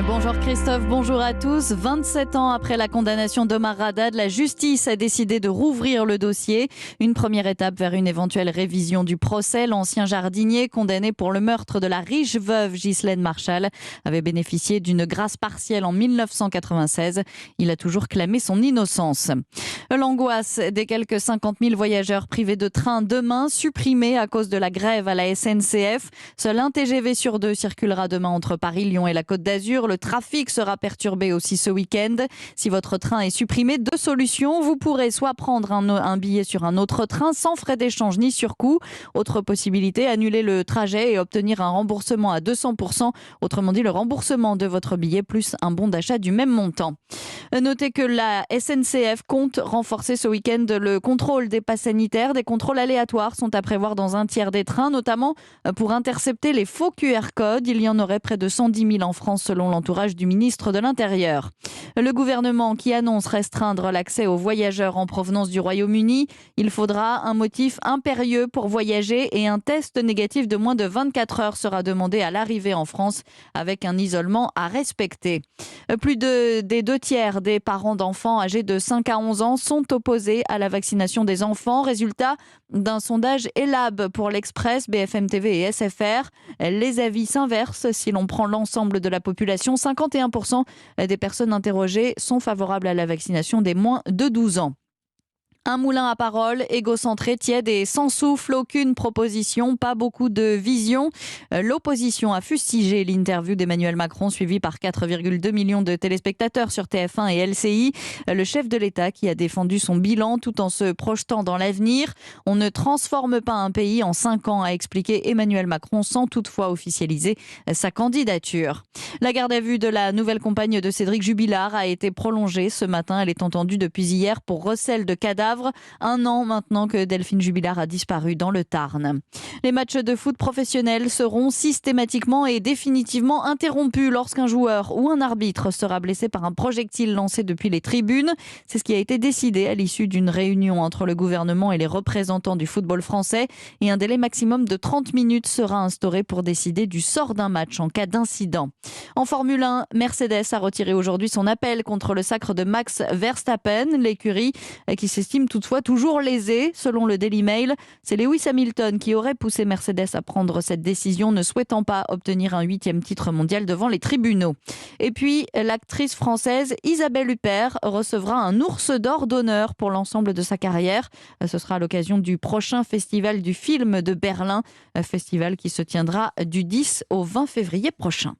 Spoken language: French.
Bonjour Christophe, bonjour à tous. 27 ans après la condamnation d'Omar Haddad, la justice a décidé de rouvrir le dossier. Une première étape vers une éventuelle révision du procès. L'ancien jardinier, condamné pour le meurtre de la riche veuve Ghislaine Marchal, avait bénéficié d'une grâce partielle en 1996. Il a toujours clamé son innocence. L'angoisse des quelques 50 000 voyageurs privés de train demain, supprimés à cause de la grève à la SNCF. Seul un TGV sur 2 circulera demain entre Paris, Lyon et la Côte d'Azur. Le trafic sera perturbé aussi ce week-end. Si votre train est supprimé, 2 solutions. Vous pourrez soit prendre un billet sur un autre train sans frais d'échange ni surcoût. Autre possibilité, annuler le trajet et obtenir un remboursement à 200%. Autrement dit, le remboursement de votre billet plus un bon d'achat du même montant. Notez que la SNCF compte renforcer ce week-end le contrôle des passes sanitaires. Des contrôles aléatoires sont à prévoir dans un tiers des trains, notamment pour intercepter les faux QR codes. Il y en aurait près de 110 000 en France selon l'entourage du ministre de l'Intérieur. Le gouvernement qui annonce restreindre l'accès aux voyageurs en provenance du Royaume-Uni. Il faudra un motif impérieux pour voyager et un test négatif de moins de 24 heures sera demandé à l'arrivée en France avec un isolement à respecter. Plus des 2/3 des parents d'enfants âgés de 5 à 11 ans sont opposés à la vaccination des enfants. Résultat d'un sondage Elab pour l'Express, BFM TV et SFR. Les avis s'inversent si l'on prend l'ensemble de la population. 51% des personnes interrogées sont favorables à la vaccination des moins de 12 ans. Un moulin à parole, égocentré, tiède et sans souffle, aucune proposition, pas beaucoup de vision. L'opposition a fustigé l'interview d'Emmanuel Macron, suivie par 4,2 millions de téléspectateurs sur TF1 et LCI. Le chef de l'État qui a défendu son bilan tout en se projetant dans l'avenir. On ne transforme pas un pays en 5 ans, a expliqué Emmanuel Macron sans toutefois officialiser sa candidature. La garde à vue de la nouvelle compagne de Cédric Jubilard a été prolongée ce matin. Elle est entendue depuis hier pour recel de cadavres. 1 an maintenant que Delphine Jubilard a disparu dans le Tarn. Les matchs de foot professionnels seront systématiquement et définitivement interrompus lorsqu'un joueur ou un arbitre sera blessé par un projectile lancé depuis les tribunes. C'est ce qui a été décidé à l'issue d'une réunion entre le gouvernement et les représentants du football français. Et un délai maximum de 30 minutes sera instauré pour décider du sort d'un match en cas d'incident. En Formule 1, Mercedes a retiré aujourd'hui son appel contre le sacre de Max Verstappen. L'écurie qui s'estime toutefois toujours lésée. Selon le Daily Mail, c'est Lewis Hamilton qui aurait poussé Mercedes à prendre cette décision, ne souhaitant pas obtenir un 8e titre mondial devant les tribunaux. Et puis, l'actrice française Isabelle Huppert recevra un ours d'or d'honneur pour l'ensemble de sa carrière. Ce sera à l'occasion du prochain festival du film de Berlin, festival qui se tiendra du 10 au 20 février prochain.